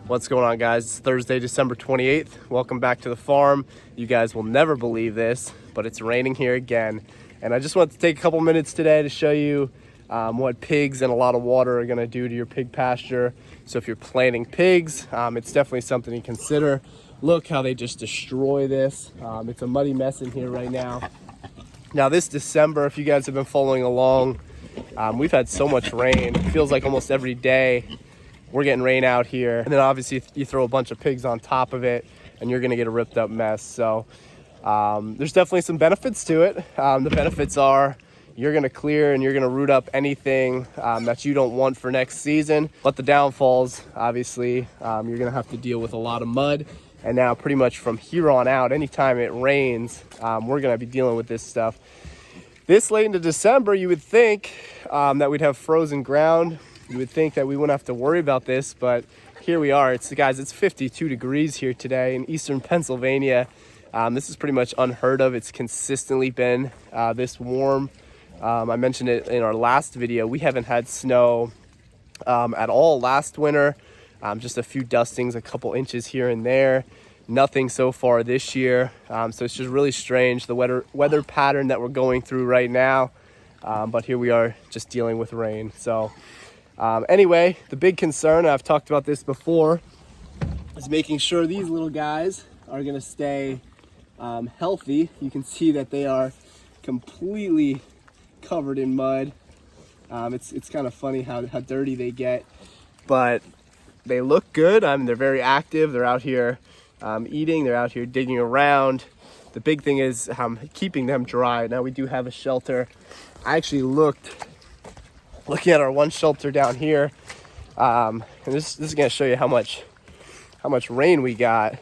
What's going on, guys? It's Thursday, December 28th. Welcome back to the farm. You guys will never believe this, but it's raining here again. And I just wanted to take a couple minutes today to show you what pigs and a lot of water are gonna do to your pig pasture. So if you're planting pigs, it's definitely something to consider. Look how they just destroy this. It's a muddy mess in here right now. Now this December, if you guys have been following along, we've had so much rain. It feels like almost every day we're getting rain out here. And then obviously you throw a bunch of pigs on top of it and you're gonna get a ripped up mess. So there's definitely some benefits to it. The benefits are you're gonna clear and you're gonna root up anything that you don't want for next season. But the downfalls, obviously, you're gonna have to deal with a lot of mud. And now pretty much from here on out, anytime it rains, we're gonna be dealing with this stuff. This late into December, you would think that we'd have frozen ground. You would think that we wouldn't have to worry about this, but here we are. It's 52 degrees here today in eastern Pennsylvania. This is pretty much unheard of. It's consistently been this warm. I mentioned it in our last video. We haven't had snow at all last winter. Just a few dustings, a couple inches here and there. Nothing so far this year. So it's just really strange, the weather pattern that we're going through right now. But here we are just dealing with rain. So anyway, the big concern, I've talked about this before, is making sure these little guys are gonna stay healthy. You can see that they are completely covered in mud. It's kind of funny how dirty they get, but they look good. They're very active. They're out here eating, they're out here digging around. The big thing is keeping them dry. Now we do have a shelter. I actually looking at our one shelter down here, and this is going to show you how much rain we got.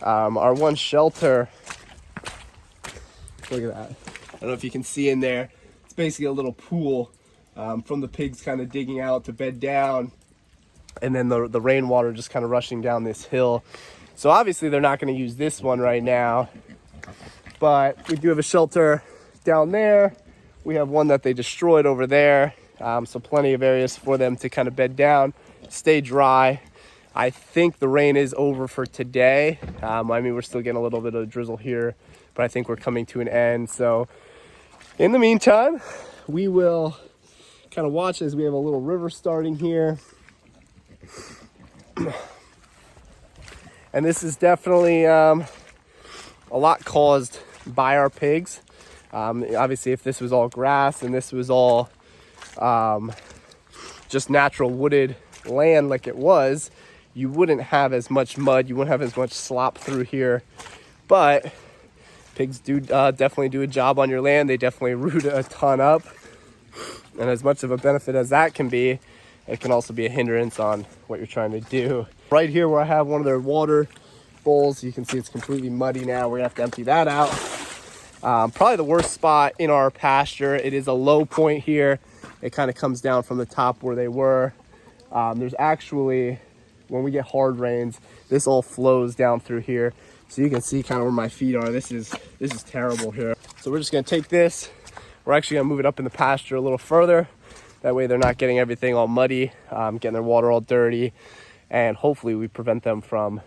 Our one shelter, look at that. I don't know if you can see in there. It's basically a little pool from the pigs kind of digging out to bed down, and then the rainwater just kind of rushing down this hill. So obviously they're not going to use this one right now, but we do have a shelter down there. We have one that they destroyed over there. So plenty of areas for them to kind of bed down, stay dry. I think the rain is over for today. I mean, we're still getting a little bit of drizzle here, but I think we're coming to an end. So in the meantime, we will kind of watch as we have a little river starting here. And this is definitely a lot caused by our pigs. Obviously, if this was all grass and this was all just natural wooded land like it was, you wouldn't have as much mud, you wouldn't have as much slop through here. But pigs do definitely do a job on your land. They definitely root a ton up, and as much of a benefit as that can be, it can also be a hindrance on what you're trying to do. Right here where I have one of their water bowls, you can see it's completely muddy now. We're gonna have to empty that out. Probably the worst spot in our pasture. It is a low point here. It kind of comes down from the top where they were. There's actually, when we get hard rains, this all flows down through here. So you can see kind of where my feet are. This is terrible here. So we're just gonna take this. We're actually gonna move it up in the pasture a little further. That way they're not getting everything all muddy, getting their water all dirty, and hopefully we prevent them from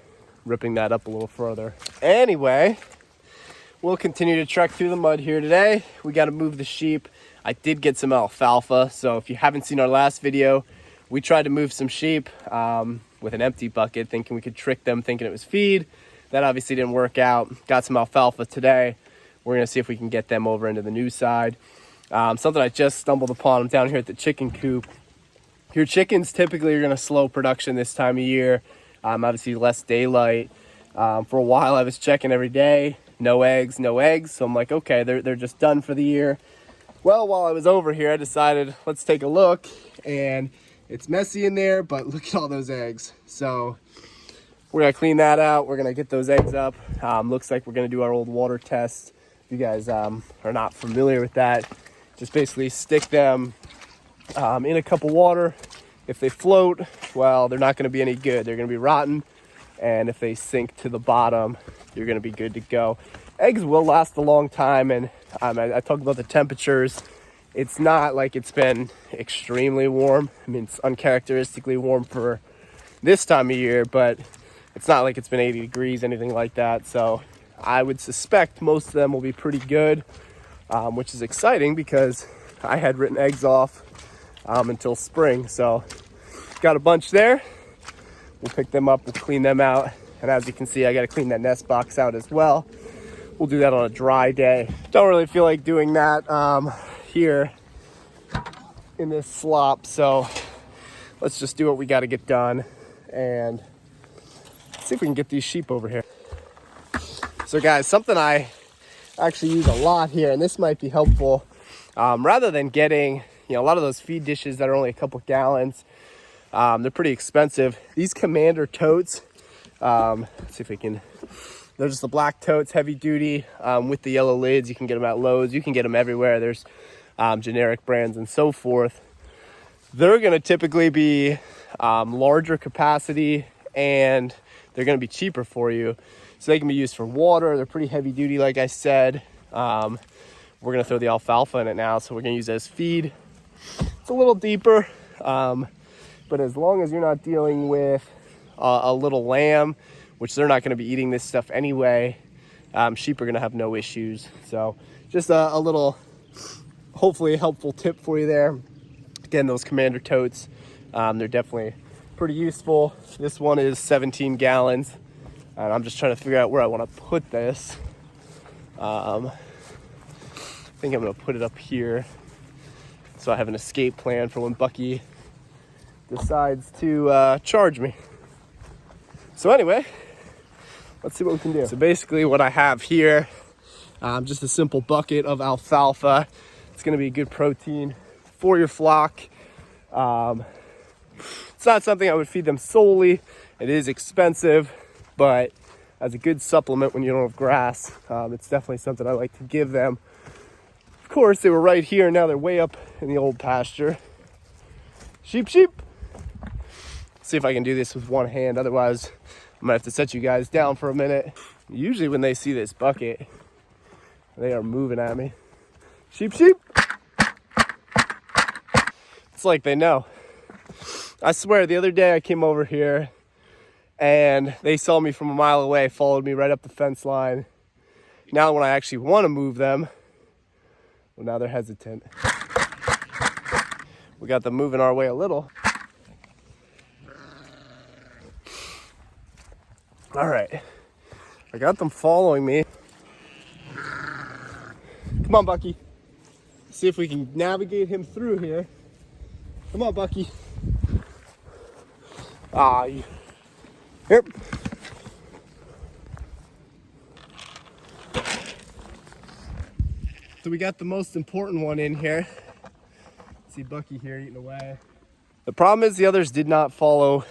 ripping that up a little further. Anyway, we'll continue to trek through the mud here today. We got to move the sheep. I did get some alfalfa, so if you haven't seen our last video, we tried to move some sheep with an empty bucket, thinking we could trick them, thinking it was feed. That obviously didn't work out. Got some alfalfa today. We're gonna see if we can get them over into the new side. Something I just stumbled upon down here at the chicken coop. Your chickens typically are gonna slow production this time of year. Obviously less daylight. For a while I was checking every day. No eggs. So I'm like, okay, they're just done for the year. Well, while I was over here, I decided let's take a look, and it's messy in there, but look at all those eggs. So we're gonna clean that out. We're gonna get those eggs up. Looks like we're gonna do our old water test. If you guys are not familiar with that, just basically stick them in a cup of water. If they float, well, they're not gonna be any good. They're gonna be rotten. And if they sink to the bottom, you're gonna be good to go. Eggs will last a long time, and I talked about the temperatures. It's not like it's been extremely warm. I mean, it's uncharacteristically warm for this time of year, but it's not like it's been 80 degrees, anything like that. So I would suspect most of them will be pretty good, which is exciting because I had written eggs off until spring. So got a bunch there. We'll pick them up, we'll clean them out. And as you can see, I got to clean that nest box out as well. We'll do that on a dry day. Don't really feel like doing that here in this slop. So let's just do what we got to get done and see if we can get these sheep over here. So guys, something I actually use a lot here, and this might be helpful, rather than getting, a lot of those feed dishes that are only a couple gallons, they're pretty expensive. These Commander totes, let's see if we can, they're just the black totes, heavy duty, with the yellow lids. You can get them at Lowe's, you can get them everywhere. There's generic brands and so forth. They're going to typically be larger capacity, and they're going to be cheaper for you. So they can be used for water. They're pretty heavy duty, like I said. We're going to throw the alfalfa in it now, so we're going to use it as feed. It's a little deeper, but as long as you're not dealing with a little lamb, which they're not going to be eating this stuff anyway, sheep are going to have no issues. So just a little, hopefully a helpful tip for you there. Again, those Commander totes, they're definitely pretty useful. This one is 17 gallons, and I'm just trying to figure out where I want to put this. I think I'm going to put it up here, so I have an escape plan for when Bucky decides to charge me. So anyway, let's see what we can do. So basically what I have here, just a simple bucket of alfalfa. It's going to be good protein for your flock. It's not something I would feed them solely. It is expensive, but as a good supplement when you don't have grass, it's definitely something I like to give them. Of course, they were right here. Now they're way up in the old pasture. Sheep, sheep. See if I can do this with one hand. Otherwise, I'm gonna have to set you guys down for a minute. Usually when they see this bucket, they are moving at me. Sheep, sheep. It's like they know. I swear, the other day I came over here and they saw me from a mile away, followed me right up the fence line. Now when I actually want to move them, well, now they're hesitant. We got them moving our way a little. All right, I got them following me. Come on, Bucky. See if we can navigate him through here. Come on, Bucky. Here. So we got the most important one in here. See Bucky here eating away. The problem is the others did not follow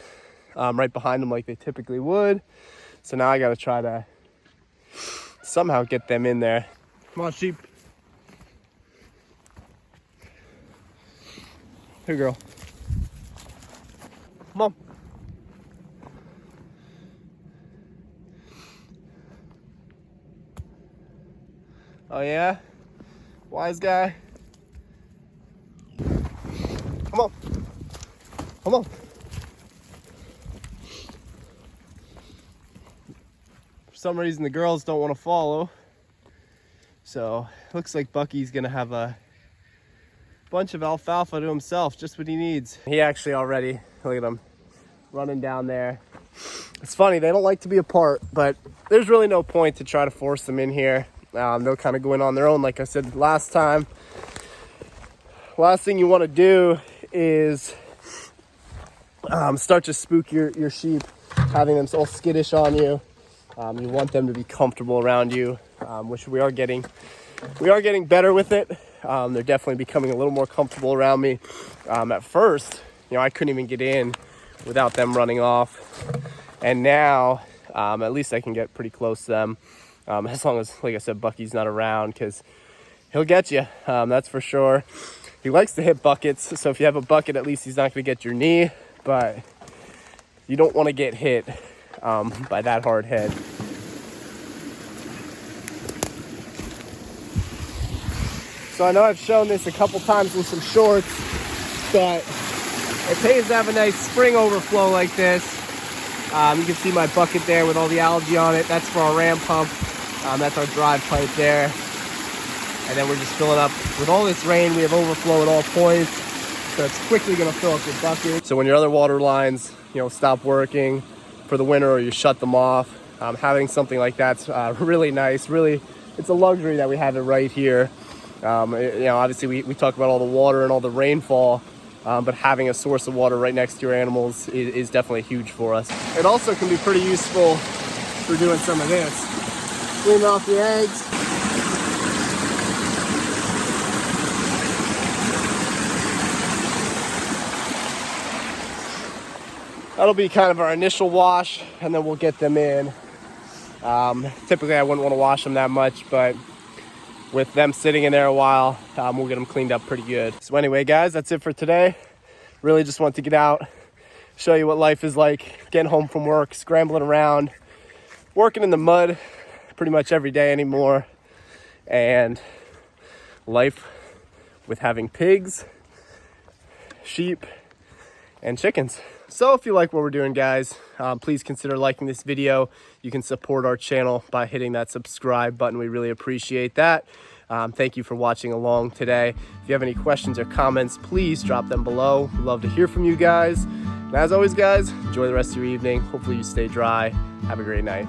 right behind them like they typically would. So now I got to try to somehow get them in there. Come on, sheep. Here, girl. Come on. Oh yeah? Wise guy. Come on. Come on. For some reason the girls don't want to follow. So looks like Bucky's gonna have a bunch of alfalfa to himself, just what he needs. He actually already, look at him running down there. It's funny, they don't like to be apart, but there's really no point to try to force them in here. They'll kind of go in on their own. Like I said last time, last thing you want to do is start to spook your sheep, having them all skittish on you. You want them to be comfortable around you, which we are getting better with it. They're definitely becoming a little more comfortable around me. At first, I couldn't even get in without them running off, and now at least I can get pretty close to them, as long as, like I said, Bucky's not around, because he'll get you, that's for sure. He likes to hit buckets, so if you have a bucket, at least he's not going to get your knee, but you don't want to get hit by that hard head. So I know I've shown this a couple times in some shorts, but it pays to have a nice spring overflow like this. You can see my bucket there with all the algae on it. That's for our ram pump. That's our drive pipe there. And then we're just filling up. With all this rain, we have overflow at all points. So it's quickly gonna fill up your bucket. So when your other water lines, stop working for the winter or you shut them off, having something like that's really nice. Really, it's a luxury that we have it right here. Obviously we talk about all the water and all the rainfall, but having a source of water right next to your animals is definitely huge for us. It also can be pretty useful for doing some of this. Cleaning off the eggs. That'll be kind of our initial wash, and then we'll get them in. Typically I wouldn't want to wash them that much, but with them sitting in there a while, we'll get them cleaned up pretty good. So anyway, guys, that's it for today. Really just want to get out, show you what life is like, getting home from work, scrambling around, working in the mud pretty much every day anymore, and life with having pigs, sheep, and chickens. So if you like what we're doing, guys, please consider liking this video. You can support our channel by hitting that subscribe button. We really appreciate that. Thank you for watching along today. If you have any questions or comments, please drop them below. We'd love to hear from you guys. And as always, guys, enjoy the rest of your evening. Hopefully you stay dry. Have a great night.